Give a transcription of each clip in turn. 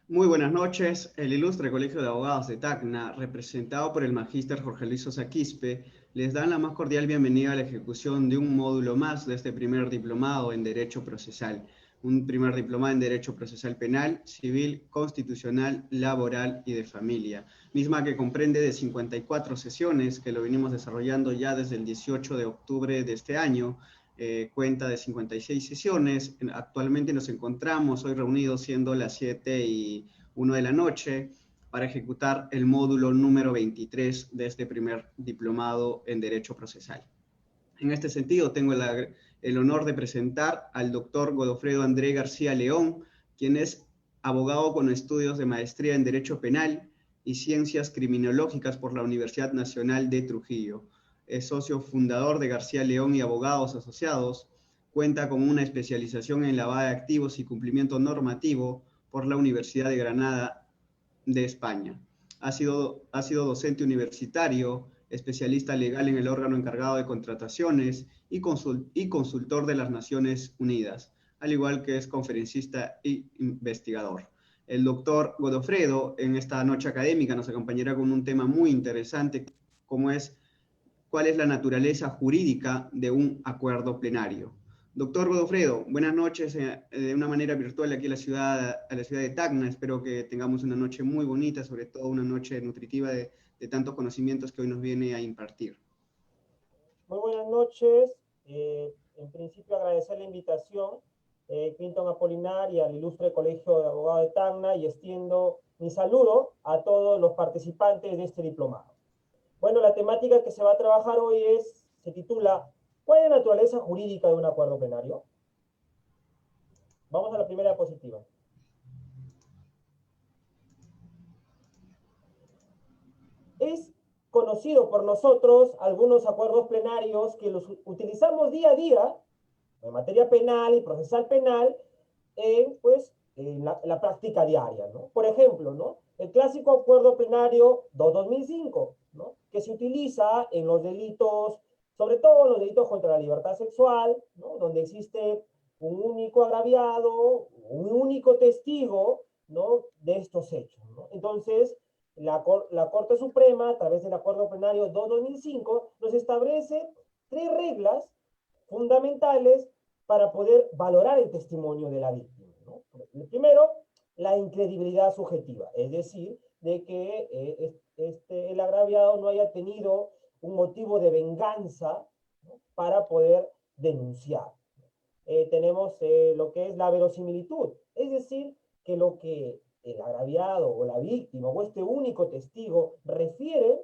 Muy buenas noches. El ilustre Colegio de Abogados de Tacna, representado por el magíster Jorge Luis Sosa Quispe, les dan la más cordial bienvenida a la ejecución de un módulo más de este primer diplomado en Derecho Procesal. Un primer diplomado en Derecho Procesal Penal, Civil, Constitucional, Laboral y de Familia, misma que comprende de 54 sesiones que lo venimos desarrollando ya desde el 18 de octubre de este año. Cuenta de 56 sesiones. Actualmente nos encontramos hoy reunidos siendo las 7:01 de la noche para ejecutar el módulo número 23 de este primer diplomado en Derecho Procesal. En este sentido, tengo el honor de presentar al doctor Godofredo André García León, quien es abogado con estudios de maestría en Derecho Penal y Ciencias Criminológicas por la Universidad Nacional de Trujillo. Es socio fundador de García León y Abogados Asociados. Cuenta con una especialización en lavado de activos y cumplimiento normativo por la Universidad de Granada de España. Ha sido docente universitario, especialista legal en el órgano encargado de contrataciones y consultor de las Naciones Unidas, al igual que es conferencista e investigador. El doctor Godofredo en esta noche académica nos acompañará con un tema muy interesante como es cuál es la naturaleza jurídica de un acuerdo plenario. Doctor Godofredo, buenas noches de una manera virtual aquí a la ciudad de Tacna. Espero que tengamos una noche muy bonita, sobre todo una noche nutritiva de tantos conocimientos que hoy nos viene a impartir. Muy buenas noches. En principio agradecer la invitación, Clinton Apolinar y al ilustre Colegio de Abogados de Tacna y extiendo mi saludo a todos los participantes de este diplomado. Bueno, la temática que se va a trabajar hoy se titula ¿cuál es la naturaleza jurídica de un acuerdo plenario? Vamos a la primera diapositiva. Es conocido por nosotros algunos acuerdos plenarios que los utilizamos día a día en materia penal y procesal penal en la práctica diaria, ¿no? Por ejemplo, ¿no? El clásico acuerdo plenario 2-2005, ¿no? Que se utiliza en los delitos, sobre todo en los delitos contra la libertad sexual, ¿no? Donde existe un único agraviado, un único testigo, ¿no? De estos hechos, ¿no? Entonces, la Corte Suprema, a través del acuerdo plenario 2-2005, nos establece tres reglas fundamentales para poder valorar el testimonio de la víctima, ¿no? El primero, la incredibilidad subjetiva, es decir, de que el agraviado no haya tenido un motivo de venganza, ¿no? Para poder denunciar. Tenemos lo que es la verosimilitud, es decir, que lo que el agraviado o la víctima o este único testigo refiere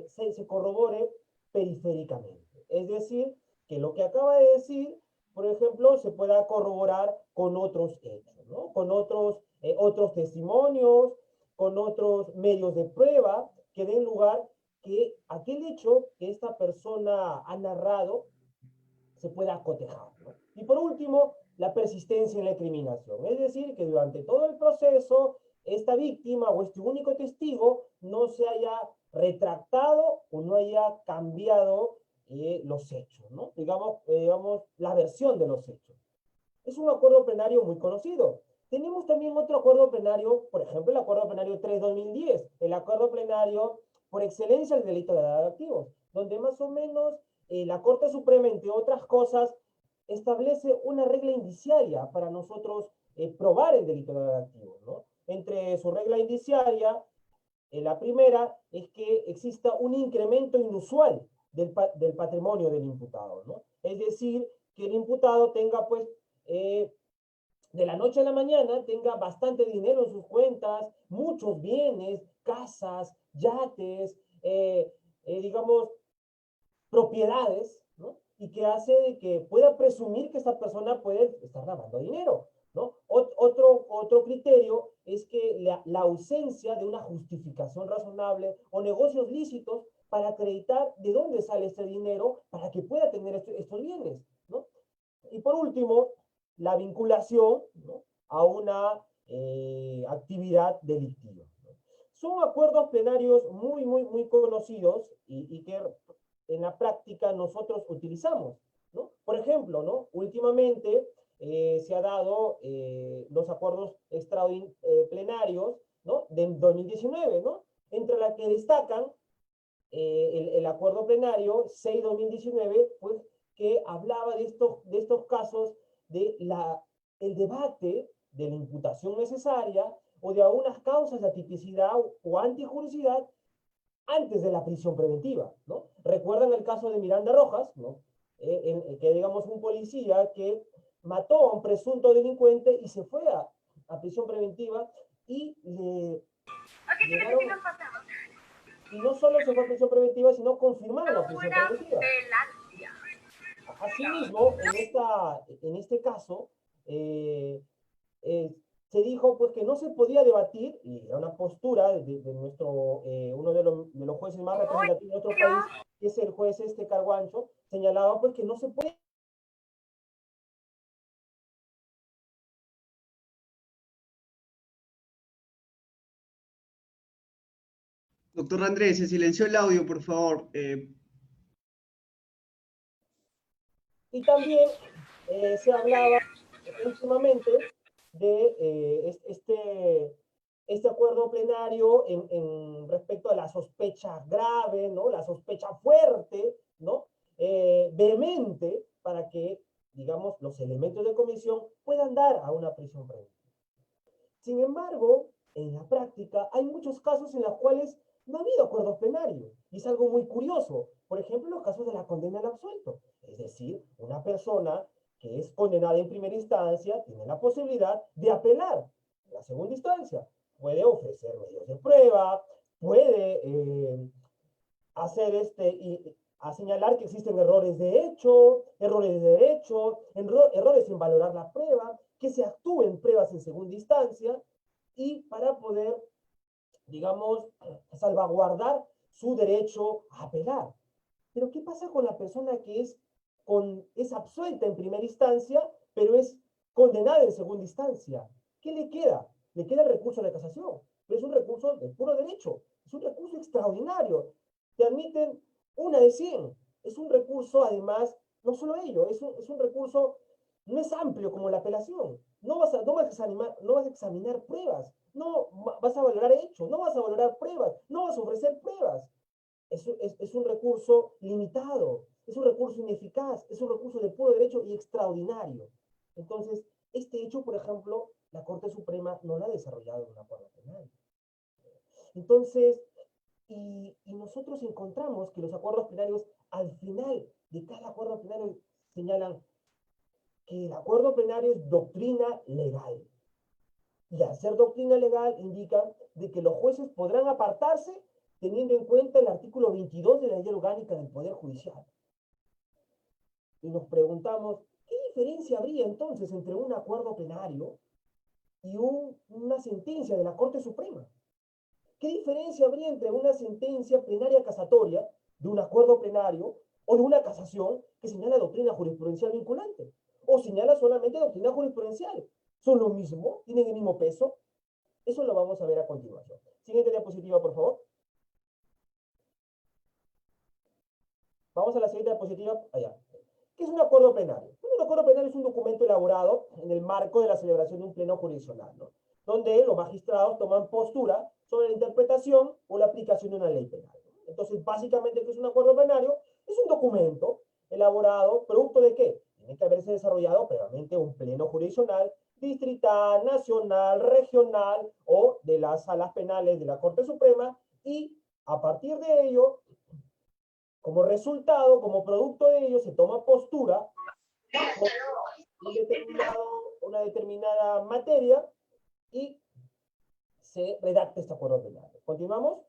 se corrobore periféricamente. Es decir, que lo que acaba de decir, por ejemplo, se pueda corroborar con otros hechos, ¿no? Con otros testimonios, con otros medios de prueba que den lugar que aquel hecho que esta persona ha narrado se pueda cotejar, ¿no? Y por último, la persistencia en la incriminación. Es decir, que durante todo el proceso, esta víctima o este único testigo no se haya retractado o no haya cambiado los hechos, ¿no? Digamos, la versión de los hechos. Es un acuerdo plenario muy conocido. Tenemos también otro acuerdo plenario, por ejemplo, el acuerdo plenario 3-2010, el acuerdo plenario por excelencia del delito de lavado de activos, donde más o menos la Corte Suprema, entre otras cosas, establece una regla indiciaria para nosotros probar el delito de lavado de activos, ¿no? Entre su regla indiciaria, la primera es que exista un incremento inusual del patrimonio del imputado, ¿no? Es decir, que el imputado tenga, pues, de la noche a la mañana, tenga bastante dinero en sus cuentas, muchos bienes, casas, yates, digamos, propiedades, ¿no? Y que hace de que pueda presumir que esta persona puede estar lavando dinero, ¿no? Otro criterio es que la ausencia de una justificación razonable o negocios lícitos para acreditar de dónde sale este dinero para que pueda tener estos bienes, ¿no? Y por último, la vinculación, ¿no? A una actividad delictiva, ¿no? Son acuerdos plenarios muy conocidos y que en la práctica nosotros utilizamos, ¿no? Por ejemplo, ¿no? Últimamente se ha dado los acuerdos extraplenarios, ¿no? De 2019, ¿no? Entre la que destacan el acuerdo plenario 6-2019, pues, que hablaba de estos casos de el debate de la imputación necesaria o de algunas causas de atipicidad o antijuricidad antes de la prisión preventiva, ¿no? Recuerdan el caso de Miranda Rojas, ¿no? Que digamos un policía que mató a un presunto delincuente y se fue a prisión preventiva y le llegaron, y no solo se fue a prisión preventiva, sino confirmaron la prisión preventiva. Asimismo, en este caso, se dijo pues que no se podía debatir, y era una postura de nuestro, uno de los jueces más representativos de nuestro país, que es el juez Carguancho, señalaba pues que no se puede. Doctor Andrés, se silenció el audio, por favor. Y también se hablaba últimamente de este acuerdo plenario respecto a la sospecha grave, ¿no? La sospecha fuerte, ¿no? Vehemente, para que, digamos, los elementos de comisión puedan dar a una prisión preventiva. Sin embargo, en la práctica hay muchos casos en los cuales no ha habido acuerdos plenarios. Y es algo muy curioso. Por ejemplo, los casos de la condena al absuelto. Es decir, una persona que es condenada en primera instancia tiene la posibilidad de apelar en la segunda instancia. Puede ofrecer medios de prueba, puede hacer a señalar que existen errores de hecho, errores de derecho, errores en valorar la prueba, que se actúen pruebas en segunda instancia y para poder, digamos, salvaguardar su derecho a apelar. Pero ¿qué pasa con la persona que es absuelta en primera instancia, pero es condenada en segunda instancia? ¿Qué le queda? Le queda el recurso de casación, pero es un recurso de puro derecho, es un recurso extraordinario. Te admiten una de 100. Es un recurso, además, no solo ello, es un recurso, no es amplio como la apelación. No vas a examinar pruebas, no vas a valorar hechos, no vas a valorar pruebas, no vas a ofrecer pruebas. Es un recurso limitado, es un recurso ineficaz, es un recurso de puro derecho y extraordinario. Entonces, este hecho, por ejemplo, la Corte Suprema no lo ha desarrollado en un acuerdo penal. Entonces, y nosotros encontramos que los acuerdos plenarios, al final de cada acuerdo plenario, señalan que el acuerdo plenario es doctrina legal. Y al ser doctrina legal indica de que los jueces podrán apartarse teniendo en cuenta el artículo 22 de la Ley Orgánica del Poder Judicial. Y nos preguntamos, ¿qué diferencia habría entonces entre un acuerdo plenario y una sentencia de la Corte Suprema? ¿Qué diferencia habría entre una sentencia plenaria casatoria de un acuerdo plenario o de una casación que señala doctrina jurisprudencial vinculante? ¿O señala solamente doctrina jurisprudencial? ¿Son lo mismo? ¿Tienen el mismo peso? Eso lo vamos a ver a continuación. Siguiente diapositiva, por favor. Vamos a la siguiente diapositiva. Allá. ¿Qué es un acuerdo plenario? Un acuerdo plenario es un documento elaborado en el marco de la celebración de un pleno jurisdiccional, ¿no? Donde los magistrados toman postura sobre la interpretación o la aplicación de una ley penal. Entonces, básicamente, ¿qué es un acuerdo plenario? Es un documento elaborado, ¿producto de qué? Tiene que haberse desarrollado previamente un pleno jurisdiccional, distrital, nacional, regional o de las salas penales de la Corte Suprema y a partir de ello, como resultado, como producto de ello, se toma postura una determinada materia y se redacta este acuerdo plenario. ¿Continuamos?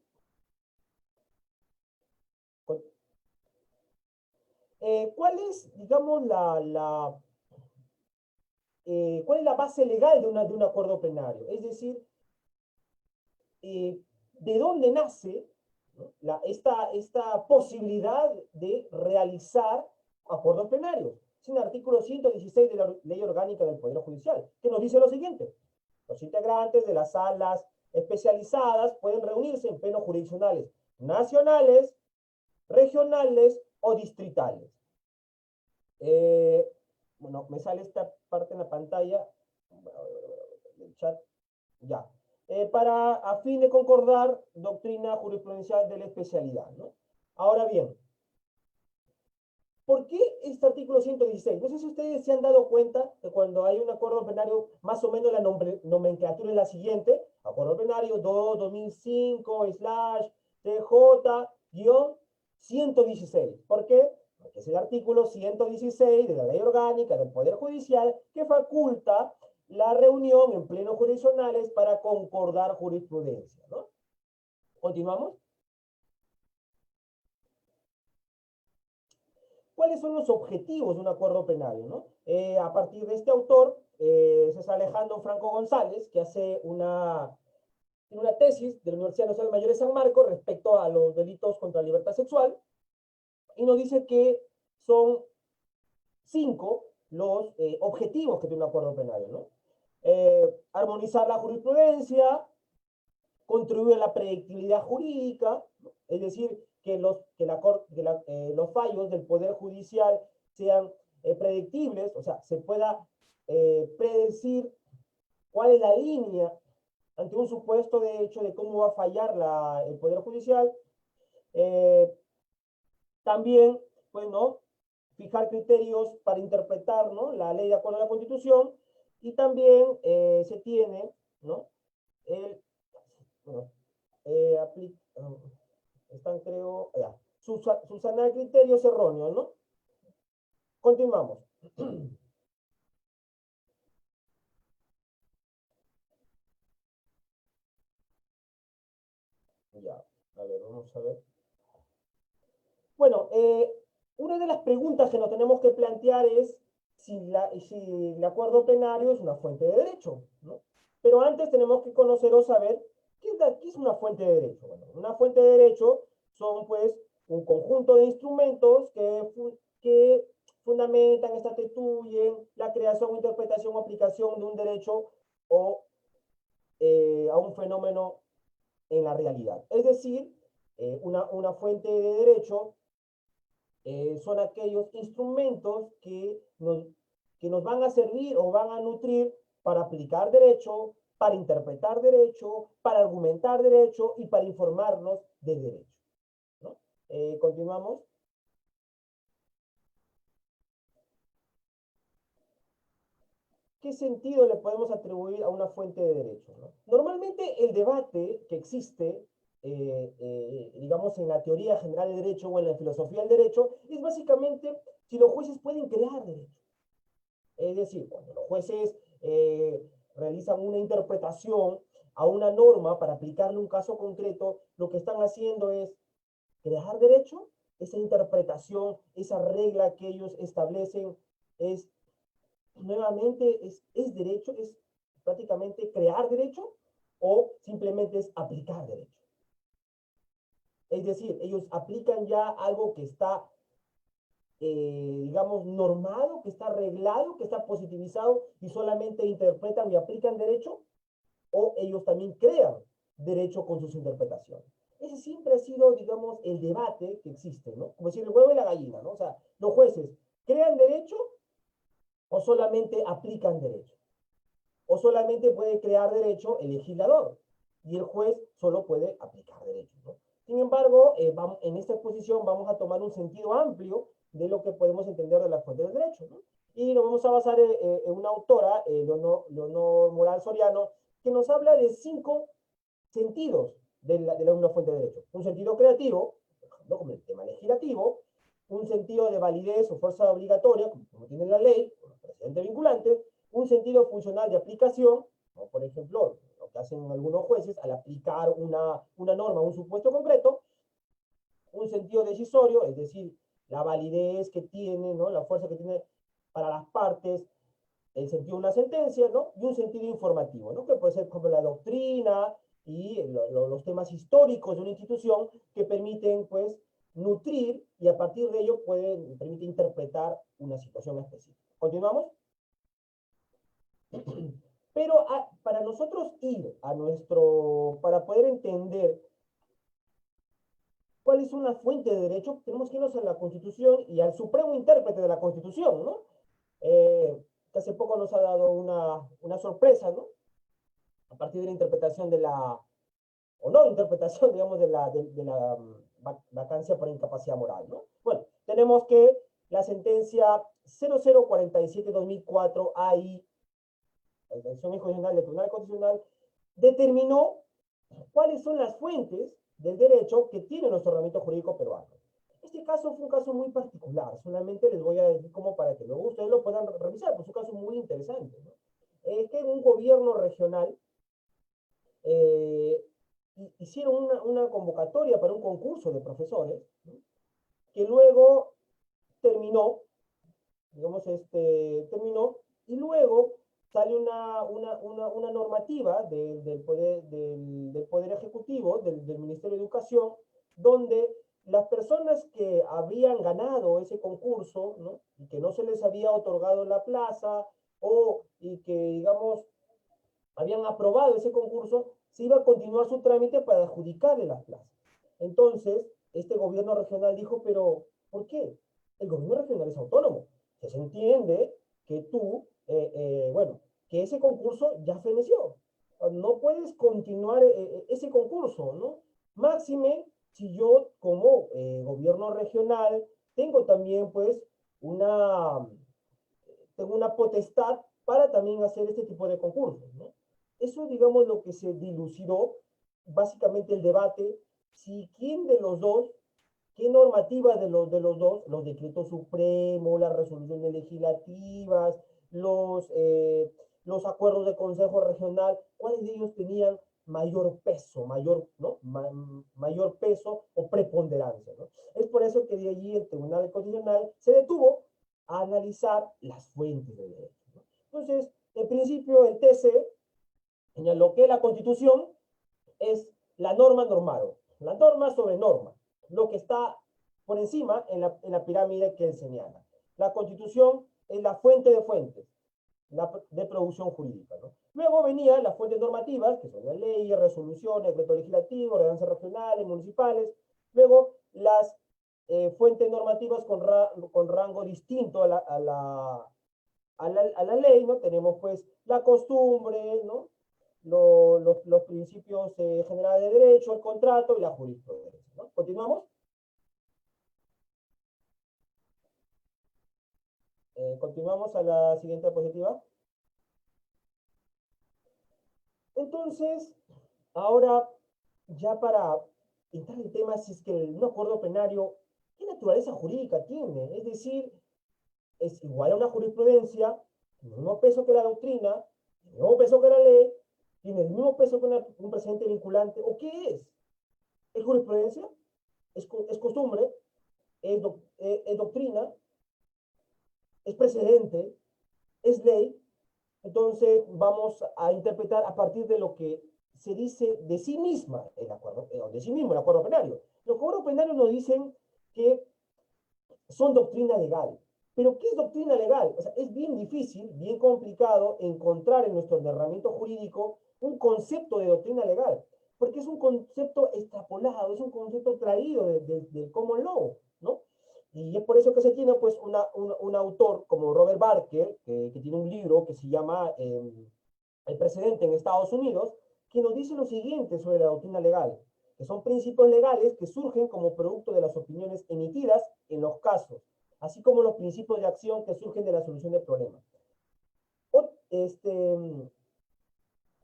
¿Cuál es, digamos, cuál es la base legal de un acuerdo plenario? Es decir, ¿de dónde nace, ¿no? esta posibilidad de realizar acuerdos plenarios? Es el artículo 116 de la Ley Orgánica del Poder Judicial, que nos dice lo siguiente: los integrantes de las salas especializadas pueden reunirse en plenos jurisdiccionales nacionales, regionales o distritales. bueno, me sale esta parte en la pantalla, el chat, ya. Para, a fin de concordar, doctrina jurisprudencial de la especialidad, ¿no? Ahora bien, ¿por qué este artículo 116? No sé si ustedes se han dado cuenta que cuando hay un acuerdo plenario, más o menos la nomenclatura es la siguiente: acuerdo plenario 2-2005/TJ-116. ¿Por qué? Porque es el artículo 116 de la Ley Orgánica del Poder Judicial que faculta la reunión en plenos jurisdiccionales para concordar jurisprudencia, ¿no? ¿Continuamos? ¿Cuáles son los objetivos de un acuerdo plenario, ¿no? A partir de este autor, es Alejandro Franco González, que hace una tesis de la Universidad Nacional Mayor de San Marcos respecto a los delitos contra la libertad sexual, y nos dice que son 5 los objetivos que tiene un acuerdo plenario, ¿no? Armonizar la jurisprudencia, contribuir a la predictibilidad jurídica, ¿no? Es decir, que los fallos del Poder Judicial sean predictibles, o sea, se pueda predecir cuál es la línea ante un supuesto de hecho de cómo va a fallar el Poder Judicial. También, pues, ¿no?, fijar criterios para interpretar, ¿no?, la ley de acuerdo a la Constitución, y también se tiene, ¿no?, el, bueno, están, creo, ya, subsanar criterios erróneos, ¿no? Continuamos. Ya, a ver, vamos a ver. Bueno, una de las preguntas que nos tenemos que plantear es si el acuerdo plenario es una fuente de derecho, ¿no? Pero antes tenemos que conocer o saber qué es una fuente de derecho. Bueno, una fuente de derecho son, pues, un conjunto de instrumentos que fundamentan, estatuyen la creación, interpretación o aplicación de un derecho o a un fenómeno en la realidad. Es decir, una fuente de derecho son aquellos instrumentos que nos van a servir o van a nutrir para aplicar derecho, para interpretar derecho, para argumentar derecho y para informarnos de derecho, ¿no? Continuamos. ¿Qué sentido le podemos atribuir a una fuente de derecho, ¿no? Normalmente el debate que existe, digamos, en la teoría general del derecho o en la filosofía del derecho, es básicamente si los jueces pueden crear derecho. Es decir, cuando los jueces realizan una interpretación a una norma para aplicarle un caso concreto, lo que están haciendo es crear derecho. Esa interpretación, esa regla que ellos establecen es, nuevamente, es derecho, es prácticamente crear derecho, o simplemente es aplicar derecho. Es decir, ellos aplican ya algo que está digamos, normado, que está arreglado, que está positivizado, y solamente interpretan y aplican derecho, o ellos también crean derecho con sus interpretaciones. Ese siempre ha sido, digamos, el debate que existe, ¿no? Como decir, el huevo y la gallina, ¿no? O sea, los jueces crean derecho o solamente aplican derecho. O solamente puede crear derecho el legislador y el juez solo puede aplicar derecho, ¿no? Sin embargo, en esta exposición vamos a tomar un sentido amplio de lo que podemos entender de las fuentes del derecho, ¿no? Y nos vamos a basar en una autora, Leonor Moral Soriano, que nos habla de 5 sentidos de una fuente de derecho. Un sentido creativo, por ejemplo, como el tema legislativo; un sentido de validez o fuerza obligatoria, como tiene la ley, como precedente vinculante; un sentido funcional de aplicación, como por ejemplo lo que hacen algunos jueces al aplicar una norma a un supuesto concreto; un sentido decisorio, es decir, la validez que tiene, ¿no?, la fuerza que tiene para las partes el sentido de una sentencia, ¿no? Y un sentido informativo, ¿no?, que puede ser como la doctrina y los temas históricos de una institución, que permiten, pues, nutrir, y a partir de ello permite interpretar una situación específica. ¿Continuamos? Pero para nosotros ir para poder entender cuál es una fuente de derecho, tenemos que irnos a la Constitución y al supremo intérprete de la Constitución, ¿no? que hace poco nos ha dado una sorpresa, ¿no? A partir de la interpretación de la, o no interpretación, digamos, de la vacancia por incapacidad moral, ¿no? Bueno, tenemos que la sentencia 0047-2004 AI, la Dirección Constitucional del Tribunal Constitucional, determinó cuáles son las fuentes del derecho que tiene nuestro ordenamiento jurídico peruano. Este caso fue un caso muy particular, solamente les voy a decir como para que luego ustedes lo puedan revisar, pues es un caso muy interesante, ¿no? Que en un gobierno regional eh, hicieron una convocatoria para un concurso de profesores, ¿no? Que luego terminó, digamos, terminó, y luego sale una normativa del Poder Ejecutivo, del Ministerio de Educación, donde las personas que habían ganado ese concurso, ¿no? Y que no se les había otorgado la plaza, y que, digamos, habían aprobado ese concurso, se iba a continuar su trámite para adjudicarle las plazas. Entonces, este gobierno regional dijo, pero ¿por qué? El gobierno regional es autónomo. Se entiende que tú, bueno, que ese concurso ya feneció. No puedes continuar ese concurso, ¿no? Máxime, si yo como gobierno regional tengo también, pues, una, tengo una potestad para también hacer este tipo de concursos, ¿no? Eso, digamos, lo que se dilucidó, básicamente el debate, si quién de los dos, qué normativa de los dos, los decretos supremos, las resoluciones legislativas, los acuerdos de consejo regional, cuáles de ellos tenían mayor peso, ¿no? Mayor peso o preponderancia, ¿no? Es por eso que de allí el Tribunal Constitucional se detuvo a analizar las fuentes del derecho, ¿no? Entonces, en principio, el TC señaló que la Constitución es la norma normal, la norma sobre norma, lo que está por encima en la pirámide que él señala. La Constitución es la fuente de fuentes de producción jurídica, ¿no? Luego venían las fuentes normativas, que son las leyes, resoluciones, decretos legislativos, ordenanzas regionales, municipales. Luego las fuentes normativas con rango distinto a la ley, ¿no? Tenemos pues la costumbre, ¿no? Los principios generales de derecho, el contrato y la jurisprudencia, ¿no? ¿Continuamos? Continuamos a la siguiente diapositiva. Entonces, ahora, ya para entrar en tema, si es que un acuerdo plenario, ¿qué naturaleza jurídica tiene? Es decir, es igual a una jurisprudencia, tiene el mismo peso que la doctrina, tiene el mismo peso que la ley, tiene el mismo peso que un precedente vinculante, ¿o qué es? ¿Es jurisprudencia? ¿Es costumbre? ¿Es doctrina? ¿Es precedente? ¿Es ley? Entonces vamos a interpretar a partir de lo que se dice de sí misma el acuerdo, de sí mismo el acuerdo plenario. Los acuerdos plenarios nos dicen que son doctrina legal. Pero ¿qué es doctrina legal? O sea, es bien difícil, bien complicado encontrar en nuestro ordenamiento jurídico un concepto de doctrina legal, porque es un concepto extrapolado, es un concepto traído del common law, ¿no? Y es por eso que se tiene pues un autor como Robert Barker, que tiene un libro que se llama El precedente en Estados Unidos, que nos dice lo siguiente sobre la doctrina legal, que son principios legales que surgen como producto de las opiniones emitidas en los casos, así como los principios de acción que surgen de la solución del problema.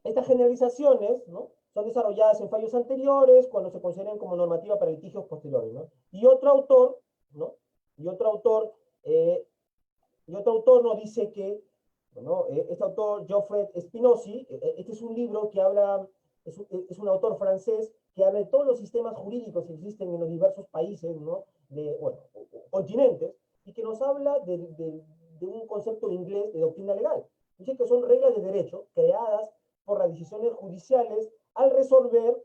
Estas generalizaciones, ¿no? Son desarrolladas en fallos anteriores cuando se consideran como normativa para litigios posteriores, ¿no? Y otro autor, ¿no? Y otro autor, nos dice que, bueno, este autor, Geoffrey Spinozzi, este es un libro que habla, es un autor francés que habla de todos los sistemas jurídicos que existen en los diversos países, ¿no? Bueno, continentes, y que nos habla de un concepto inglés de doctrina legal. Dice que son reglas de derecho creadas por las decisiones judiciales al resolver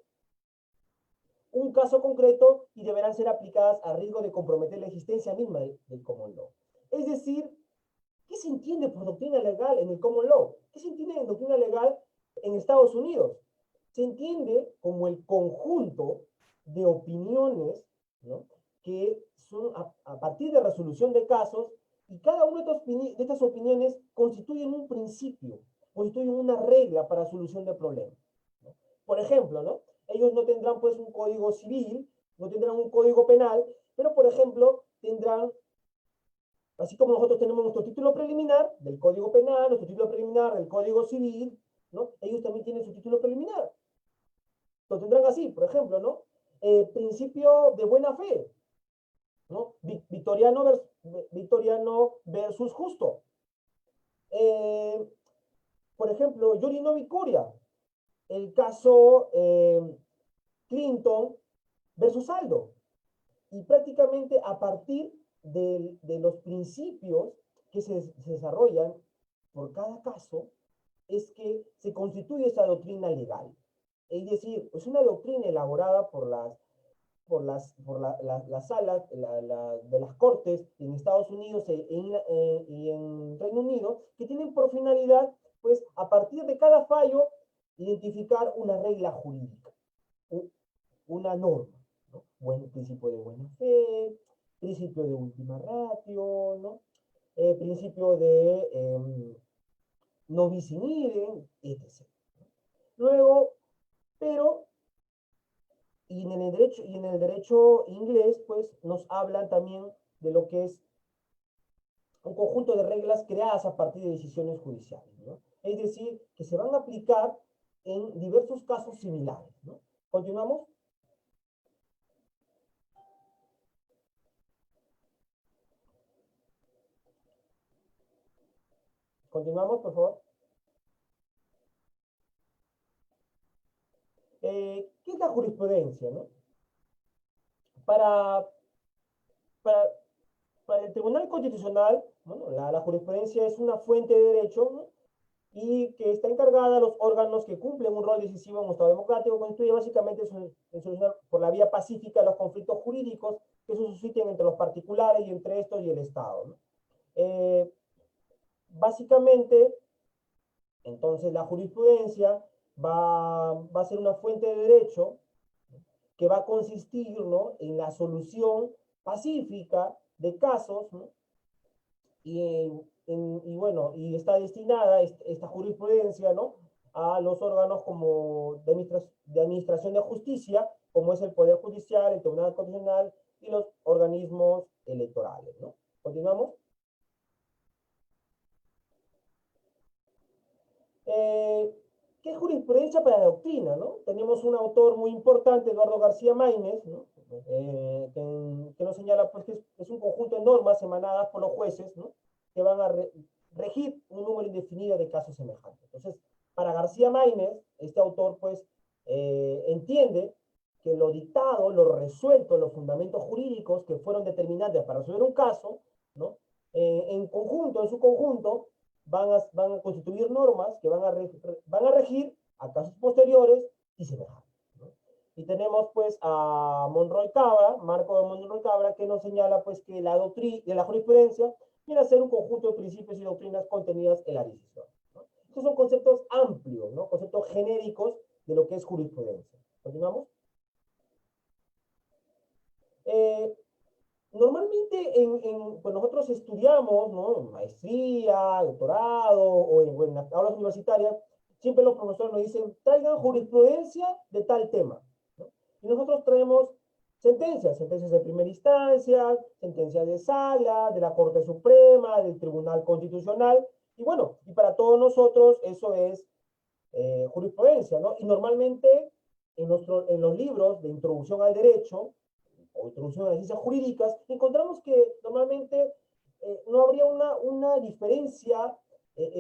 un caso concreto y deberán ser aplicadas a riesgo de comprometer la existencia misma del common law. Es decir, ¿qué se entiende por doctrina legal en el common law? ¿Qué se entiende en doctrina legal en Estados Unidos? Se entiende como el conjunto de opiniones, ¿no? Que son a partir de resolución de casos Y cada una de estas opiniones constituyen un principio, constituyen una regla para solución de problemas, ¿no? Por ejemplo, ¿no? Ellos no tendrán pues un código civil, no tendrán un código penal, pero por ejemplo tendrán, así como nosotros tenemos nuestro título preliminar del Código Penal, nuestro título preliminar del Código Civil, ¿no? Ellos también tienen su título preliminar. Lo tendrán así, por ejemplo, ¿no? Principio de buena fe, ¿no? Victoriano versus Justo. Por ejemplo, Yorinobi Curia, el caso Clinton versus Aldo. Y prácticamente a partir de los principios que se desarrollan por cada caso, es que se constituye esa doctrina legal. Es decir, es una doctrina elaborada por las salas de las cortes en Estados Unidos y en Reino Unido, que tienen por finalidad, pues, a partir de cada fallo, identificar una regla jurídica, una norma, ¿no? Buen principio de buena fe, principio de última ratio, ¿no? Principio de no bis in idem, etc. Luego, pero y en el derecho inglés, pues, nos hablan también de lo que es un conjunto de reglas creadas a partir de decisiones judiciales, ¿no? Es decir, que se van a aplicar en diversos casos similares, ¿no? ¿Continuamos? Continuamos, por favor. ¿Qué es la jurisprudencia, no? Para, para, para el Tribunal Constitucional, bueno, la jurisprudencia es una fuente de derecho, ¿no? Y que está encargada a los órganos que cumplen un rol decisivo en un Estado democrático, constituye básicamente en solucionar por la vía pacífica los conflictos jurídicos que se susciten entre los particulares y entre estos y el Estado, ¿no? Básicamente, entonces la jurisprudencia va a ser una fuente de derecho que va a consistir, ¿no?, en la solución pacífica de casos, ¿no? Y bueno, y está destinada esta jurisprudencia, ¿no?, a los órganos como de administración de justicia, como es el Poder Judicial, el Tribunal Constitucional y los organismos electorales, ¿no? ¿Continuamos? ¿Qué es jurisprudencia para la doctrina, no? Tenemos un autor muy importante, Eduardo García Maínez, ¿no? Que nos señala pues, que es un conjunto de normas emanadas por los jueces, ¿no?, que van a regir un número indefinido de casos semejantes. Entonces, para García Maínez, este autor pues entiende que lo dictado, lo resuelto, los fundamentos jurídicos que fueron determinantes para resolver un caso, ¿no?, en su conjunto, van a constituir normas que van a regir a casos posteriores y semejantes, ¿no? Y tenemos pues a Monroy Cabra, Marco de Monroy Cabra, que nos señala pues que la jurisprudencia viene a ser un conjunto de principios y doctrinas contenidas en la decisión, ¿no? Estos son conceptos amplios, ¿no?, conceptos genéricos de lo que es jurisprudencia. ¿Continuamos? Normalmente pues nosotros estudiamos, ¿no?, maestría, doctorado o en las aulas universitarias, siempre los profesores nos dicen, traigan jurisprudencia de tal tema, ¿no? Y nosotros traemos sentencias de primera instancia, sentencias de sala, de la Corte Suprema, del Tribunal Constitucional, y bueno, y para todos nosotros eso es jurisprudencia, ¿no? Y normalmente en los libros de introducción al derecho, o introducción a las ciencias jurídicas, encontramos que normalmente no habría una diferencia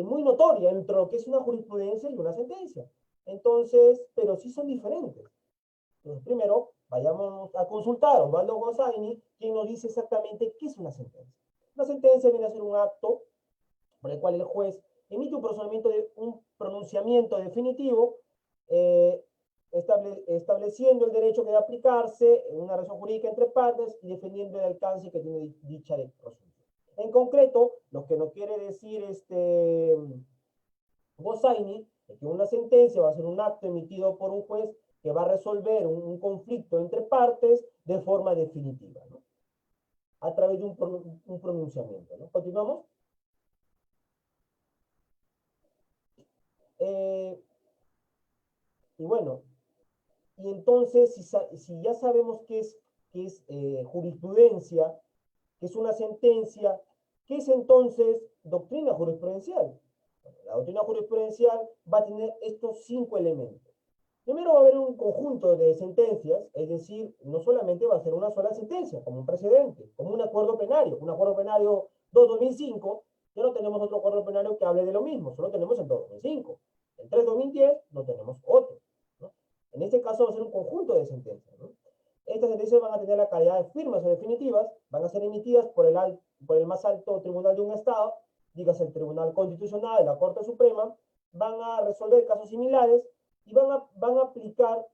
muy notoria entre lo que es una jurisprudencia y una sentencia. Entonces, pero sí son diferentes. Entonces, primero, vayamos a consultar a Osvaldo Gonzaini, quien nos dice exactamente qué es una sentencia. Una sentencia viene a ser un acto por el cual el juez emite un pronunciamiento definitivo eh, estableciendo el derecho que debe aplicarse en una relación jurídica entre partes y defendiendo el alcance que tiene dicha resolución. En concreto, lo que nos quiere decir Gossaini es que una sentencia va a ser un acto emitido por un juez que va a resolver un conflicto entre partes de forma definitiva, ¿no? a través de un pronunciamiento, ¿no? Continuamos. Y bueno, y entonces, si ya sabemos qué es jurisprudencia, qué es una sentencia, ¿qué es entonces doctrina jurisprudencial? Bueno, la doctrina jurisprudencial va a tener estos 5 elementos. Primero va a haber un conjunto de sentencias, es decir, no solamente va a ser una sola sentencia, como un precedente, como un acuerdo plenario 2-2005, ya no tenemos otro acuerdo plenario que hable de lo mismo, solo tenemos el 2-2005. El 3-2010 no tenemos otro, ¿no? En este caso va a ser un conjunto de sentencias, ¿no? Estas sentencias van a tener la calidad de firmes o definitivas, van a ser emitidas por el más alto tribunal de un Estado, dígase el Tribunal Constitucional, la Corte Suprema, van a resolver casos similares y van a aplicar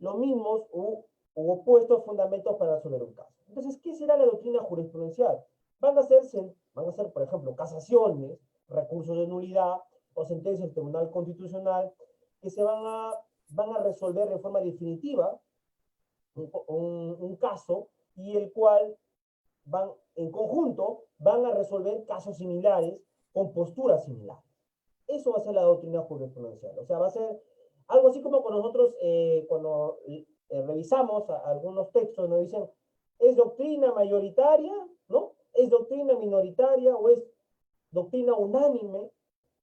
los mismos u opuestos fundamentos para resolver un caso. Entonces, ¿qué será la doctrina jurisprudencial? Van a ser, por ejemplo, casaciones, recursos de nulidad o sentencias del Tribunal Constitucional que van a resolver de forma definitiva un caso y el cual en conjunto van a resolver casos similares con posturas similares. Eso va a ser la doctrina jurisprudencial. O sea, va a ser algo así como cuando nosotros, cuando revisamos algunos textos, nos dicen, ¿es doctrina mayoritaria? ¿No? ¿Es doctrina minoritaria o es doctrina unánime?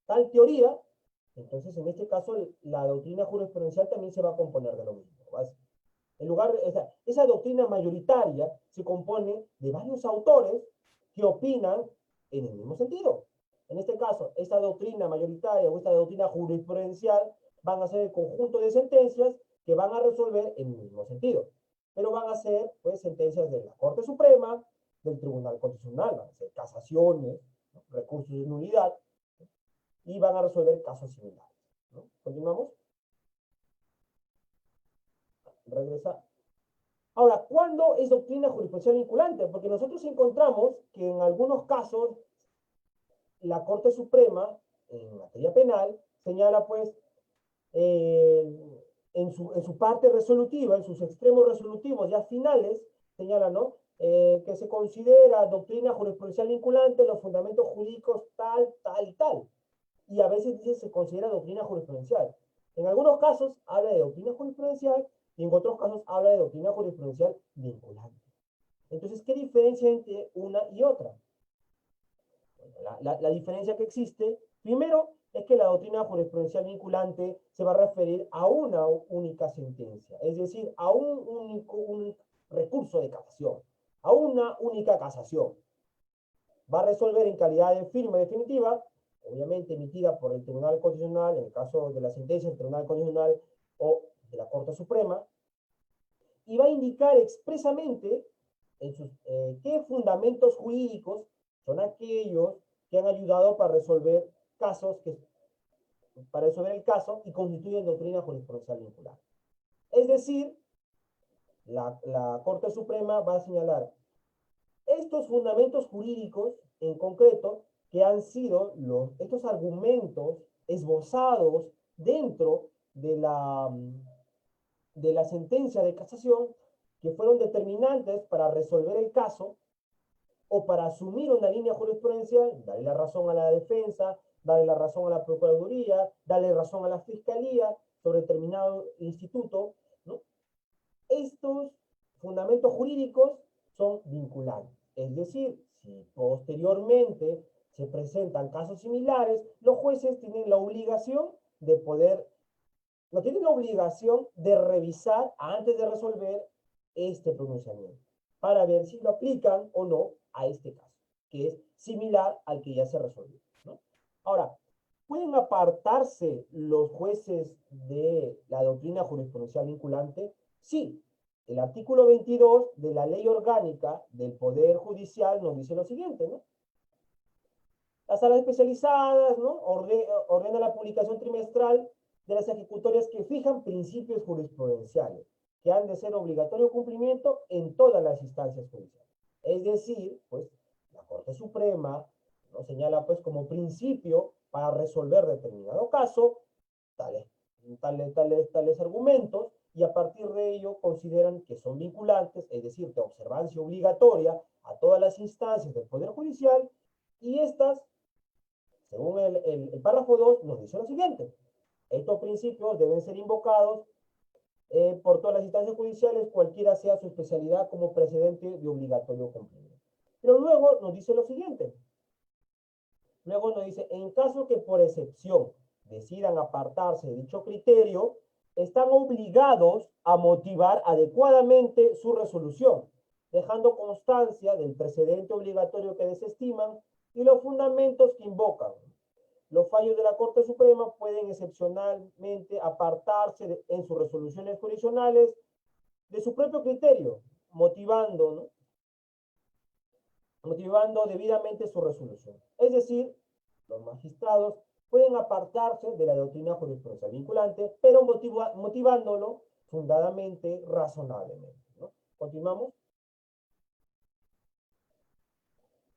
Tal teoría. Entonces, en este caso, la doctrina jurisprudencial también se va a componer de lo mismo. En lugar de esa doctrina mayoritaria se compone de varios autores que opinan en el mismo sentido. En este caso, esta doctrina mayoritaria o esta doctrina jurisprudencial van a ser el conjunto de sentencias que van a resolver en el mismo sentido. Pero van a ser, pues, sentencias de la Corte Suprema, del Tribunal Constitucional, van a ser casaciones, ¿no? Recursos de nulidad, y van a resolver casos similares, ¿no? Continuamos. Regresa. Ahora, ¿cuándo es doctrina jurisprudencial vinculante? Porque nosotros encontramos que en algunos casos la Corte Suprema, en materia penal, señala pues en su parte resolutiva, en sus extremos resolutivos ya finales, señala, ¿no? Que se considera doctrina jurisprudencial vinculante los fundamentos jurídicos tal, tal y tal. Y a veces dice se considera doctrina jurisprudencial. En algunos casos habla de doctrina jurisprudencial y en otros casos habla de doctrina jurisprudencial vinculante. Entonces, ¿qué diferencia entre una y otra? La diferencia que existe, primero, es que la doctrina jurisprudencial vinculante se va a referir a una única sentencia, es decir, a un recurso de casación, a una única casación. Va a resolver en calidad de firme definitiva, obviamente emitida por el Tribunal Constitucional, en el caso de la sentencia del Tribunal Constitucional o de la Corte Suprema, y va a indicar expresamente qué fundamentos jurídicos son aquellos que han ayudado para resolver el caso y constituyen doctrina jurisprudencial vinculante. Es decir, la Corte Suprema va a señalar estos fundamentos jurídicos en concreto que han sido estos argumentos esbozados dentro de la sentencia de casación que fueron determinantes para resolver el caso o para asumir una línea jurisprudencial, darle la razón a la defensa, darle la razón a la Procuraduría, darle razón a la Fiscalía sobre determinado instituto, ¿no? Estos fundamentos jurídicos son vinculantes. Es decir, si posteriormente se presentan casos similares, los jueces tienen la obligación de no tienen la obligación de revisar antes de resolver este pronunciamiento, para ver si lo aplican o no a este caso, que es similar al que ya se resolvió, ¿no? Ahora, ¿pueden apartarse los jueces de la doctrina jurisprudencial vinculante? Sí. El artículo 22 de la Ley Orgánica del Poder Judicial nos dice lo siguiente, ¿no? Las salas especializadas, ¿no? Ordena la publicación trimestral de las ejecutorias que fijan principios jurisprudenciales, que han de ser obligatorio cumplimiento en todas las instancias judiciales. Es decir, pues, la Corte Suprema nos señala, pues, como principio para resolver determinado caso, tales argumentos, y a partir de ello consideran que son vinculantes, es decir, de observancia obligatoria a todas las instancias del Poder Judicial, y estas, según el párrafo 2, nos dice lo siguiente: estos principios deben ser invocados por todas las instancias judiciales, cualquiera sea su especialidad, como precedente de obligatorio cumplimiento. Pero luego nos dice lo siguiente. Luego nos dice, en caso que por excepción decidan apartarse de dicho criterio, están obligados a motivar adecuadamente su resolución, dejando constancia del precedente obligatorio que desestiman y los fundamentos que invocan. Los fallos de la Corte Suprema pueden excepcionalmente apartarse en sus resoluciones jurisdiccionales de su propio criterio, motivando, ¿no?, motivando debidamente su resolución. Es decir, los magistrados pueden apartarse de la doctrina jurisprudencial vinculante, pero motivándolo fundadamente, razonablemente, ¿no? Continuamos.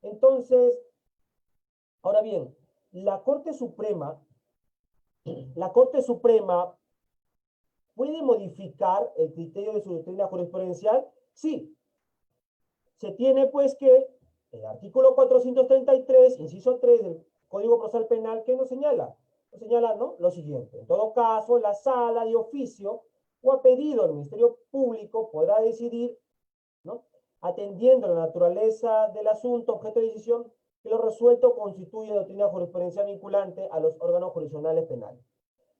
Entonces, ahora bien, la Corte Suprema puede modificar el criterio de su doctrina jurisprudencial. Sí, se tiene pues que el artículo 433, inciso 3 del Código Procesal Penal, ¿qué nos señala? Nos señala, ¿no?, lo siguiente: en todo caso, la sala de oficio o a pedido del Ministerio Público podrá decidir, ¿no?, atendiendo la naturaleza del asunto objeto de decisión, que lo resuelto constituye doctrina jurisprudencial vinculante a los órganos jurisdiccionales penales,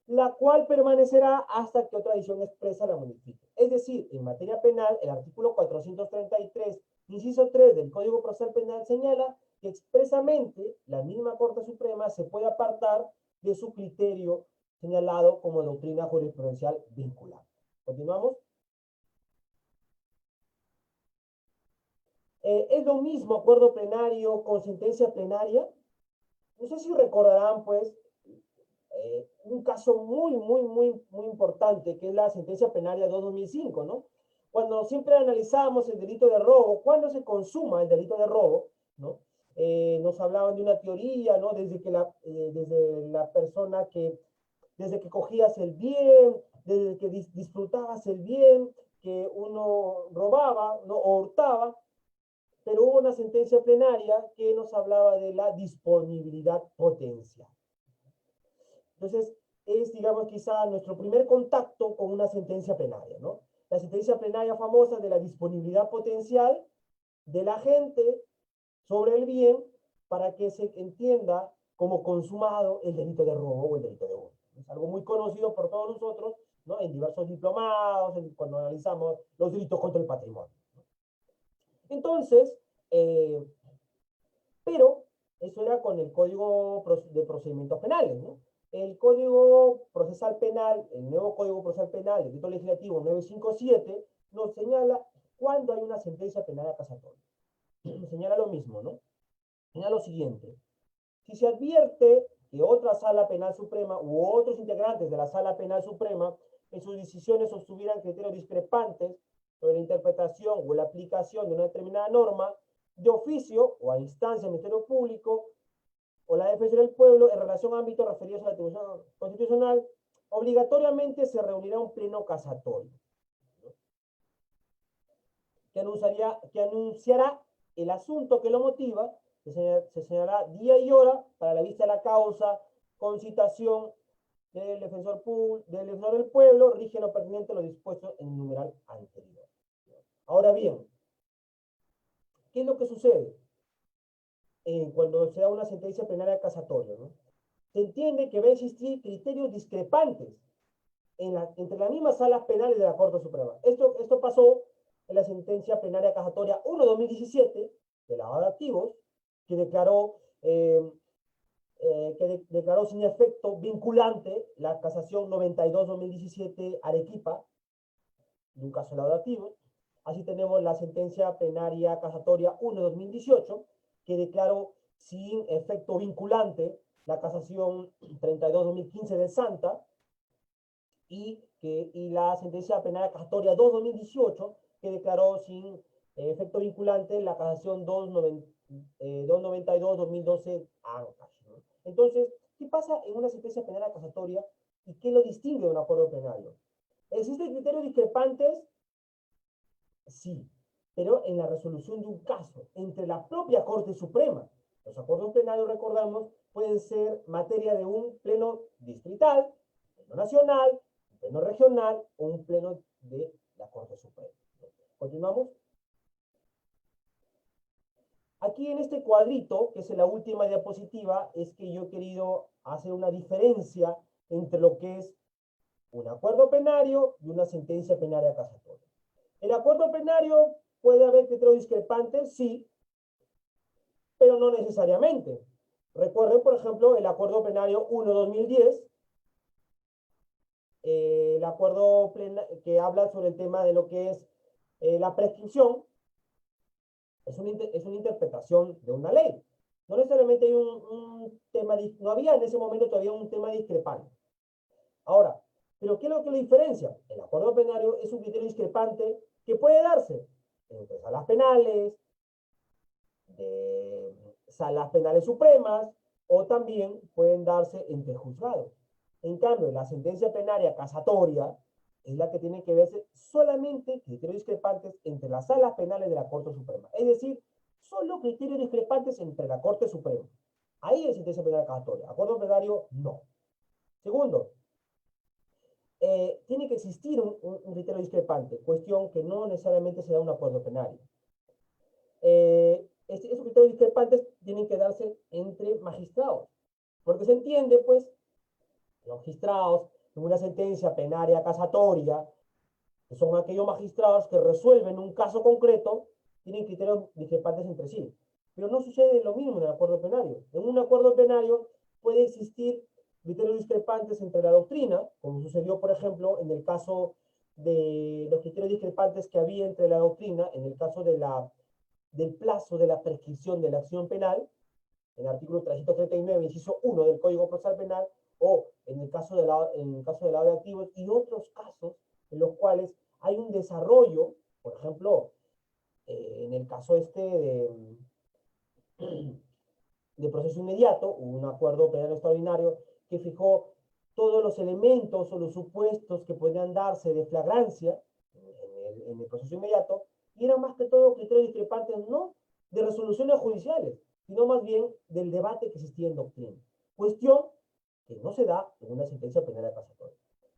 la cual permanecerá hasta que otra decisión expresa la modifique. Es decir, en materia penal, el artículo 433, inciso 3 del Código Procesal Penal señala que expresamente la misma Corte Suprema se puede apartar de su criterio señalado como doctrina jurisprudencial vinculante. ¿Continuamos? Es lo mismo acuerdo plenario con sentencia plenaria. No sé si recordarán, pues, un caso muy importante, que es la sentencia plenaria 2/2005, ¿no? Cuando siempre analizábamos el delito de robo, cuando se consuma el delito de robo, ¿no? Nos hablaban de una teoría, ¿no? Desde la persona que, desde que cogías el bien, desde que disfrutabas el bien, que uno robaba, ¿no?, o hurtaba, pero hubo una sentencia plenaria que nos hablaba de la disponibilidad potencial. Entonces, es, digamos, quizá nuestro primer contacto con una sentencia plenaria, ¿no? La sentencia plenaria famosa de la disponibilidad potencial de la gente sobre el bien para que se entienda como consumado el delito de robo o el delito de hurto. Es algo muy conocido por todos nosotros, ¿no?, en diversos diplomados, cuando analizamos los delitos contra el patrimonio, ¿no? Entonces, pero eso era con el Código de Procedimientos Penales, ¿no? El Código Procesal Penal, el nuevo Código Procesal Penal, el Decreto Legislativo 957, nos señala cuándo hay una sentencia penal casatoria. Nos señala lo mismo, ¿no? Señala lo siguiente: si se advierte que otra Sala Penal Suprema u otros integrantes de la Sala Penal Suprema en sus decisiones sostuvieran criterios discrepantes sobre la interpretación o la aplicación de una determinada norma, de oficio o a instancia del Ministerio Público o la Defensoría del Pueblo en relación a ámbitos referidos a la atribución constitucional, obligatoriamente se reunirá un pleno casatorio, ¿no?, que anunciará el asunto que lo motiva. Se señalará día y hora para la vista de la causa, con citación del defensor del pueblo, rige lo pertinente a lo dispuesto en el numeral anterior. Ahora bien, ¿qué es lo que sucede cuando se da una sentencia plenaria casatoria, ¿no? Se entiende que va a existir criterios discrepantes entre las mismas salas penales de la Corte Suprema. Esto pasó en la sentencia plenaria casatoria 1/2017 de lavado de activos, que declaró sin efecto vinculante la casación 92/2017 Arequipa, de un caso de lavado de activos. Así tenemos la sentencia plenaria casatoria 1/2018, que declaró sin efecto vinculante la casación 32/2015 de Santa, y la sentencia plenaria casatoria 2/2018, que declaró sin efecto vinculante la casación 292/2012 Ancash, ¿no? Entonces, ¿qué pasa en una sentencia plenaria casatoria y qué lo distingue de un acuerdo plenario? ¿Existen criterios discrepantes? Sí, pero en la resolución de un caso entre la propia Corte Suprema. Los acuerdos plenarios, recordamos, pueden ser materia de un pleno distrital, un pleno nacional, un pleno regional o un pleno de la Corte Suprema. ¿Continuamos? Aquí en este cuadrito, que es la última diapositiva, es que yo he querido hacer una diferencia entre lo que es un acuerdo plenario y una sentencia plenaria casatoria. El acuerdo plenario puede haber criterios discrepantes, sí, pero no necesariamente. Recuerden, por ejemplo, el acuerdo plenario 1-2010, el acuerdo que habla sobre el tema de lo que es la prescripción, es una interpretación de una ley. No necesariamente hay un tema, no había en ese momento todavía un tema discrepante. Ahora, ¿pero qué es lo que lo diferencia? El acuerdo plenario es un criterio discrepante que puede darse entre salas penales, de salas penales supremas, o también pueden darse entre juzgados. En cambio, la sentencia plenaria casatoria es la que tiene que verse solamente criterios discrepantes entre las salas penales de la Corte Suprema. Es decir, solo criterios discrepantes entre la Corte Suprema. Ahí es sentencia plenaria casatoria. Acuerdo plenario, no. Segundo, tiene que existir un criterio discrepante, cuestión que no necesariamente se da un acuerdo plenario. Esos criterios discrepantes tienen que darse entre magistrados, porque se entiende, pues, los magistrados en una sentencia plenaria casatoria, que son aquellos magistrados que resuelven un caso concreto, tienen criterios discrepantes entre sí. Pero no sucede lo mismo en el acuerdo plenario. En un acuerdo plenario puede existir criterios discrepantes entre la doctrina, como sucedió, por ejemplo, en el caso de los criterios discrepantes que había entre la doctrina, en el caso del plazo de la prescripción de la acción penal, en el artículo 339, inciso 1 del Código Procesal Penal, o en el caso de la de activos, y otros casos en los cuales hay un desarrollo, por ejemplo, en el caso de proceso inmediato, hubo un acuerdo penal extraordinario que fijó todos los elementos o los supuestos que podrían darse de flagrancia en el proceso inmediato, y eran más que todo criterios discrepantes no de resoluciones judiciales, sino más bien del debate que existía en doctrina. Cuestión que no se da en una sentencia penal casatoria.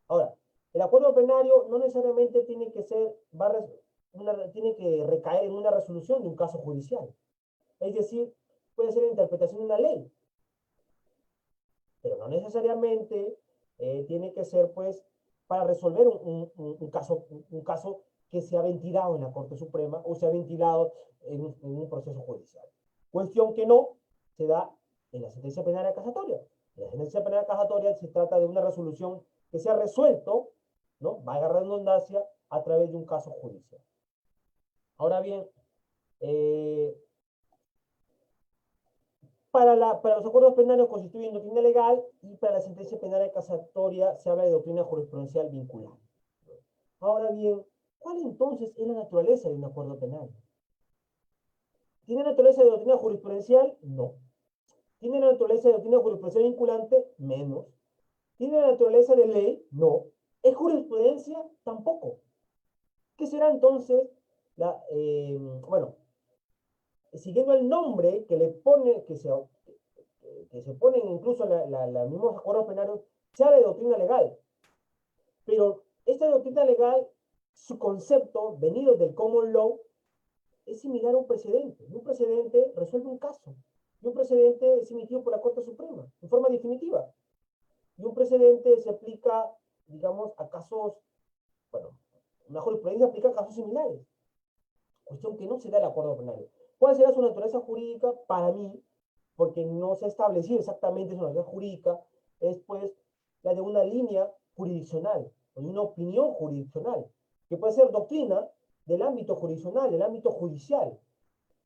Ahora, el acuerdo plenario no necesariamente tiene que ser, tiene que recaer en una resolución de un caso judicial. Es decir, puede ser la interpretación de una ley, pero no necesariamente tiene que ser, pues, para resolver un caso que se ha ventilado en la Corte Suprema o se ha ventilado en un proceso judicial. Cuestión que no se da en la sentencia penal casatoria. En la sentencia penal casatoria se trata de una resolución que se ha resuelto, ¿no? Valga la redundancia, a través de un caso judicial. Ahora bien, para los acuerdos penales constituyen doctrina legal, y para la sentencia penal casatoria se habla de doctrina jurisprudencial vinculante. Ahora bien, ¿cuál entonces es la naturaleza de un acuerdo penal? ¿Tiene naturaleza de doctrina jurisprudencial? No. ¿Tiene la naturaleza de doctrina jurisprudencial vinculante? Menos. ¿Tiene la naturaleza de ley? No. ¿Es jurisprudencia? Tampoco. ¿Qué será entonces bueno, siguiendo el nombre que le pone, que se ponen incluso los mismos acuerdos penales, se habla de doctrina legal. Pero esta doctrina legal, su concepto, venido del common law, es similar a un precedente. Un precedente resuelve un caso. Y un precedente es emitido por la Corte Suprema, en forma definitiva. Y un precedente se aplica, digamos, a casos, bueno, una jurisprudencia aplica a casos similares. Cuestión que no se da el acuerdo plenario. ¿Cuál será su naturaleza jurídica? Para mí, porque no se ha establecido exactamente su naturaleza jurídica, es pues la de una línea jurisdiccional, o de una opinión jurisdiccional, que puede ser doctrina del ámbito jurisdiccional, del ámbito judicial,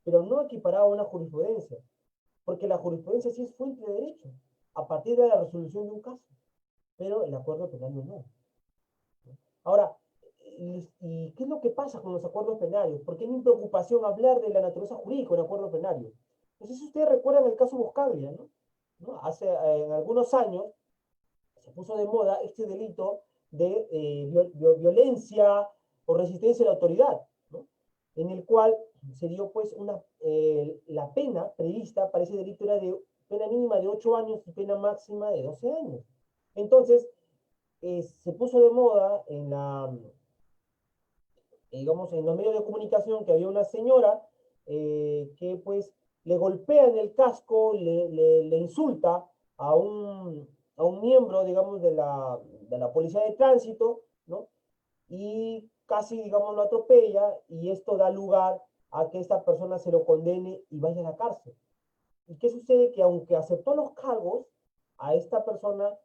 pero no equiparado a una jurisprudencia, porque la jurisprudencia sí es fuente de derecho, a partir de la resolución de un caso, pero el acuerdo plenario no. Ahora, ¿y qué es lo que pasa con los acuerdos plenarios? ¿Por qué hay mi preocupación hablar de la naturaleza jurídica del acuerdo plenario? No sé si ustedes recuerdan el caso Buscaglia, ¿no? Hace en algunos años se puso de moda este delito de violencia o resistencia a la autoridad, ¿no? En el cual se dio pues la pena prevista para ese delito era de pena mínima de 8 años y pena máxima de 12 años. Entonces, se puso de moda digamos, en los medios de comunicación que había una señora que pues le golpea en el casco, le insulta a un miembro, digamos, de la policía de tránsito, ¿no? Y casi, digamos, lo atropella y esto da lugar a que esta persona se lo condene y vaya a la cárcel. ¿Y qué sucede? Que aunque aceptó los cargos, a esta persona,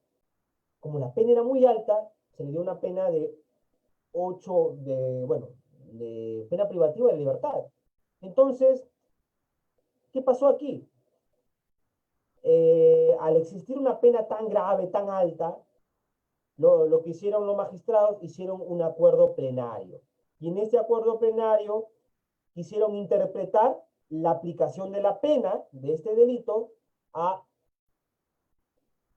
como la pena era muy alta, se le dio una pena de 8, bueno, de pena privativa de libertad. Entonces, ¿qué pasó aquí? Al existir una pena tan grave, tan alta, lo que hicieron los magistrados, hicieron un acuerdo plenario. Y en ese acuerdo plenario quisieron interpretar la aplicación de la pena de este delito a,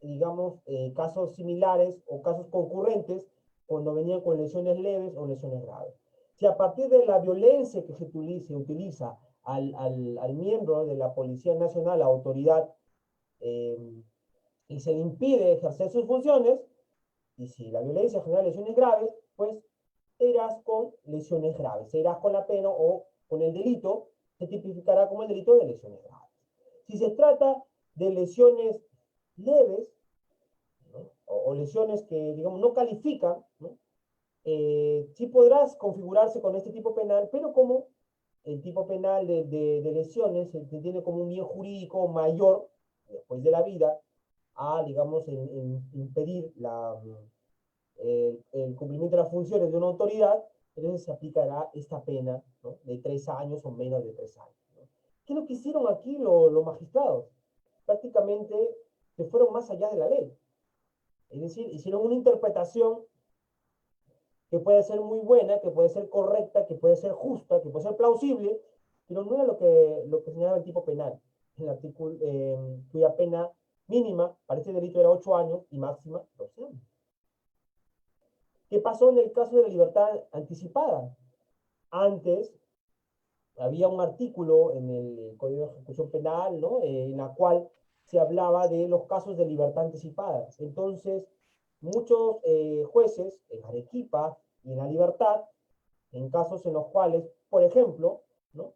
digamos, casos similares o casos concurrentes cuando venían con lesiones leves o lesiones graves. Si a partir de la violencia que se utiliza al miembro de la Policía Nacional, la autoridad, y se le impide ejercer sus funciones, y si la violencia genera lesiones graves, pues te irás con lesiones graves, te irás con la pena o con el delito, se tipificará como el delito de lesiones graves. Si se trata de lesiones leves, ¿no? O lesiones que, digamos, no califican, ¿no? Sí podrás configurarse con este tipo penal, pero como el tipo penal de lesiones se entiende como un bien jurídico mayor, después de la vida, a, digamos, en impedir el cumplimiento de las funciones de una autoridad, entonces se aplicará esta pena, ¿no? De 3 años o menos de 3 años, ¿no? ¿Qué es lo que hicieron aquí los magistrados? Prácticamente se fueron más allá de la ley. Es decir, hicieron una interpretación que puede ser muy buena, que puede ser correcta, que puede ser justa, que puede ser plausible, pero no era lo que señalaba el tipo penal, el artículo, cuya pena mínima para este delito era 8 años y máxima 12 años. ¿Qué pasó en el caso de la libertad anticipada? Antes había un artículo en el Código de Ejecución Penal, ¿no? En la cual se hablaba de los casos de libertad anticipada. Entonces, muchos jueces en Arequipa y en La Libertad, en casos en los cuales, por ejemplo, ¿no?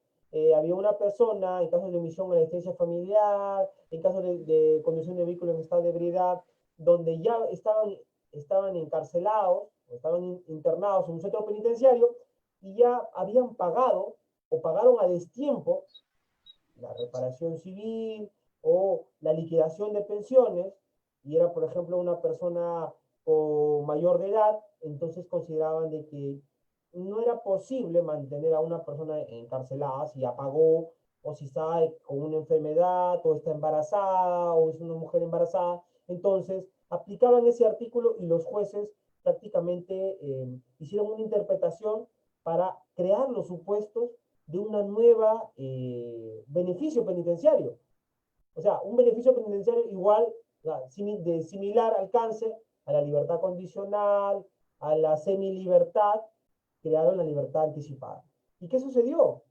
Había una persona, en casos de omisión a la asistencia familiar, en casos de conducción de vehículo en estado de ebriedad, donde ya estaban encarcelados, estaban internados en un centro penitenciario y ya habían pagado o pagaron a destiempo la reparación civil o la liquidación de pensiones, y era, por ejemplo, una persona con mayor de edad, entonces consideraban de que no era posible mantener a una persona encarcelada si ya pagó, o si está con una enfermedad, o está embarazada, o es una mujer embarazada. Entonces, aplicaban ese artículo y los jueces prácticamente hicieron una interpretación para crear los supuestos de una nueva beneficio penitenciario. O sea, un beneficio penitenciario igual, de similar alcance a la libertad condicional, a la semilibertad, crearon la libertad anticipada. ¿Y qué sucedió?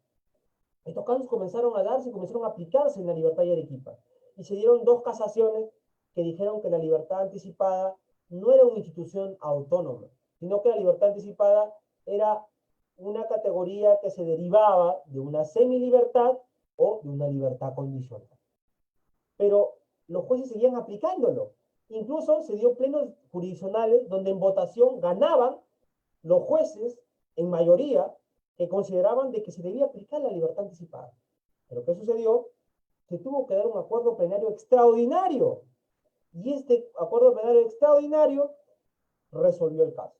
Estos casos comenzaron a darse, comenzaron a aplicarse en la libertad y Arequipa. Y se dieron 2 casaciones que dijeron que la libertad anticipada no era una institución autónoma, sino que la libertad anticipada era una categoría que se derivaba de una semilibertad o de una libertad condicional. Pero los jueces seguían aplicándolo. Incluso se dio plenos jurisdiccionales donde en votación ganaban los jueces en mayoría que consideraban de que se debía aplicar la libertad anticipada. Pero ¿qué sucedió? Se tuvo que dar un acuerdo plenario extraordinario. Y este acuerdo plenario extraordinario resolvió el caso.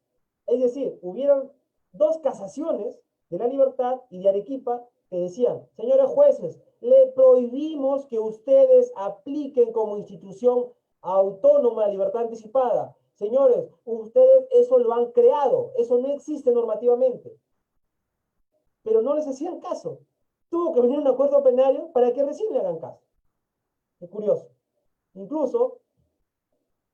Es decir, hubieron 2 casaciones de la libertad y de Arequipa que decían, señores jueces, le prohibimos que ustedes apliquen como institución autónoma la libertad anticipada. Señores, ustedes eso lo han creado, eso no existe normativamente. Pero no les hacían caso. Tuvo que venir un acuerdo plenario para que recién le hagan caso. Es curioso. Incluso,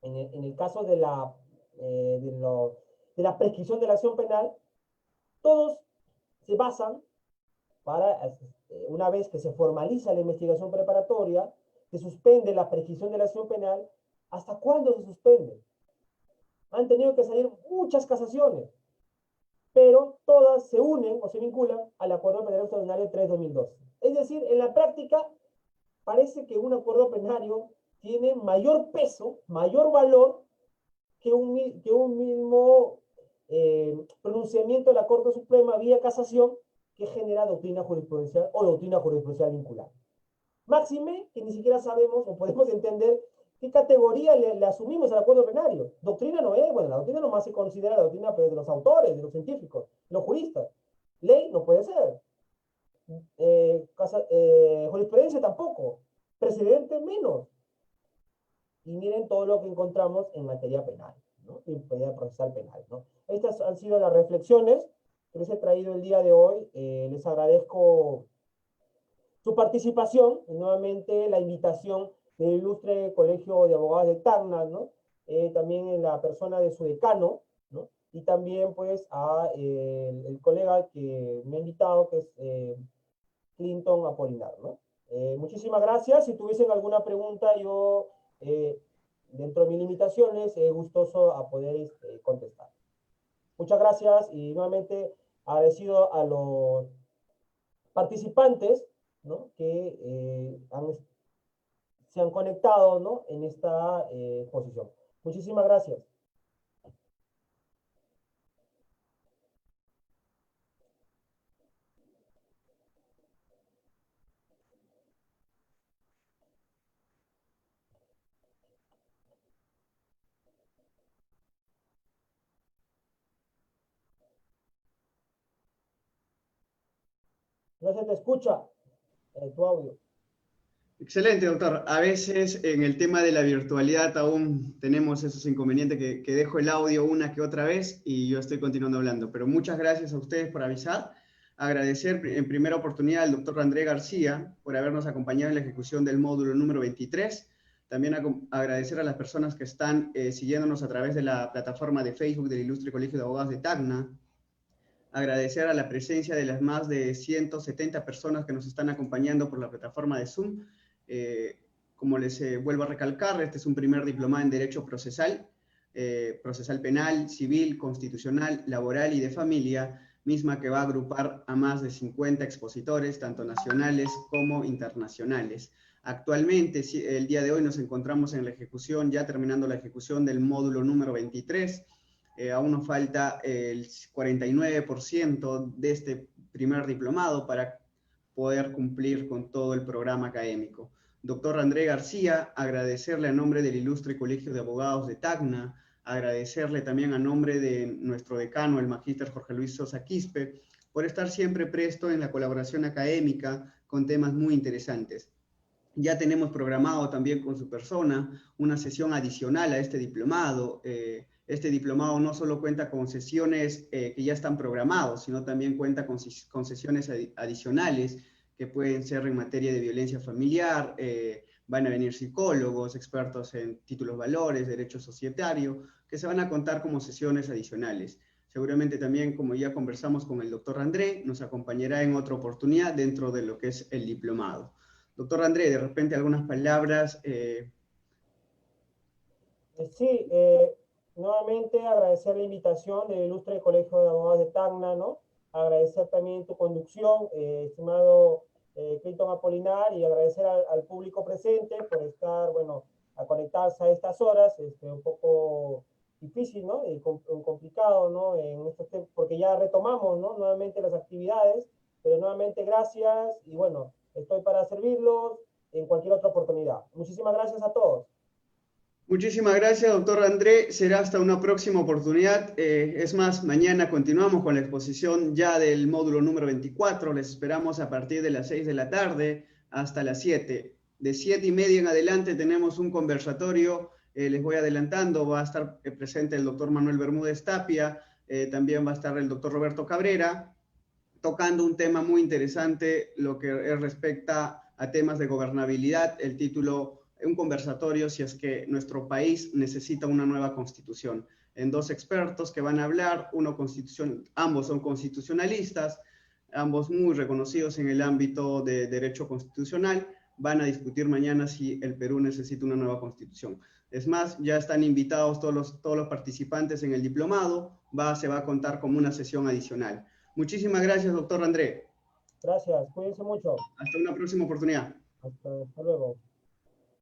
en el caso de la de la prescripción de la acción penal, todos se basan para, una vez que se formaliza la investigación preparatoria, se suspende la prescripción de la acción penal. ¿Hasta cuándo se suspende? Han tenido que salir muchas casaciones, pero todas se unen o se vinculan al Acuerdo Penario Extraordinario 3/2012. Es decir, en la práctica, parece que un acuerdo penario tiene mayor peso, mayor valor que un mismo pronunciamiento de la Corte Suprema vía casación que genera doctrina jurisprudencial o doctrina jurisprudencial vinculante. Máxime que ni siquiera sabemos o podemos entender qué categoría le asumimos al acuerdo penario. Doctrina no es, bueno, la doctrina nomás se considera la doctrina pero de los autores, de los científicos, de los juristas. Ley no puede ser. Jurisprudencia tampoco. Precedente menos. Y miren todo lo que encontramos en materia penal, ¿no? En materia procesal penal, ¿no? Estas han sido las reflexiones que les he traído el día de hoy. Les agradezco su participación, y nuevamente la invitación del ilustre Colegio de Abogados de Tacna, ¿no? También en la persona de su decano, ¿no? Y también pues a el colega que me ha invitado, que es Clinton Apolinar, ¿no? Muchísimas gracias. Si tuviesen alguna pregunta, yo, dentro de mis limitaciones, gustoso a poder contestar. Muchas gracias y nuevamente agradecido a los participantes, ¿no? Que se han conectado, ¿no? En esta exposición. Muchísimas gracias. No se te escucha tu audio. Excelente, doctor. A veces en el tema de la virtualidad aún tenemos esos inconvenientes que dejo el audio una que otra vez y yo estoy continuando hablando. Pero muchas gracias a ustedes por avisar. Agradecer en primera oportunidad al doctor André García por habernos acompañado en la ejecución del módulo número 23. También agradecer a las personas que están siguiéndonos a través de la plataforma de Facebook del Ilustre Colegio de Abogados de Tacna. Agradecer a la presencia de las más de 170 personas que nos están acompañando por la plataforma de Zoom. Como les vuelvo a recalcar, este es un primer diplomado en Derecho Procesal, procesal penal, civil, constitucional, laboral y de familia, misma que va a agrupar a más de 50 expositores, tanto nacionales como internacionales. Actualmente, el día de hoy nos encontramos en la ejecución, ya terminando la ejecución del módulo número 23, aún nos falta el 49% de este primer diplomado para poder cumplir con todo el programa académico. Doctor André García, agradecerle a nombre del Ilustre Colegio de Abogados de Tacna, agradecerle también a nombre de nuestro decano, el magíster Jorge Luis Sosa Quispe, por estar siempre presto en la colaboración académica con temas muy interesantes. Ya tenemos programado también con su persona una sesión adicional a este diplomado. Este diplomado no solo cuenta con sesiones que ya están programados, sino también cuenta con sesiones adicionales que pueden ser en materia de violencia familiar, van a venir psicólogos, expertos en títulos valores, derecho societario, que se van a contar como sesiones adicionales. Seguramente también, como ya conversamos con el doctor André, nos acompañará en otra oportunidad dentro de lo que es el diplomado. Doctor André, de repente algunas palabras. Sí, nuevamente agradecer la invitación del Ilustre Colegio de Abogados de Tacna, ¿no? Agradecer también tu conducción, estimado Clinton Apolinar, y agradecer al público presente por estar, bueno, a conectarse a estas horas, un poco difícil, ¿no? Y complicado, ¿no? En estos porque ya retomamos, ¿no? Nuevamente las actividades, pero nuevamente gracias y bueno, estoy para servirlos en cualquier otra oportunidad. Muchísimas gracias a todos. Muchísimas gracias, doctor André. Será hasta una próxima oportunidad. Es más, mañana continuamos con la exposición ya del módulo número 24. Les esperamos a partir de las 6 de la tarde hasta las 7. De 7:30 en adelante tenemos un conversatorio. Les voy adelantando, va a estar presente el doctor Manuel Bermúdez Tapia, también va a estar el doctor Roberto Cabrera, tocando un tema muy interesante, lo que respecta a temas de gobernabilidad, el título, un conversatorio si es que nuestro país necesita una nueva constitución. en dos expertos que van a hablar, ambos son constitucionalistas, ambos muy reconocidos en el ámbito de derecho constitucional, van a discutir mañana si el Perú necesita una nueva constitución. Es más, ya están invitados todos los participantes en el diplomado, se va a contar como una sesión adicional. Muchísimas gracias, doctor André. Gracias, cuídense mucho. Hasta una próxima oportunidad. Hasta luego.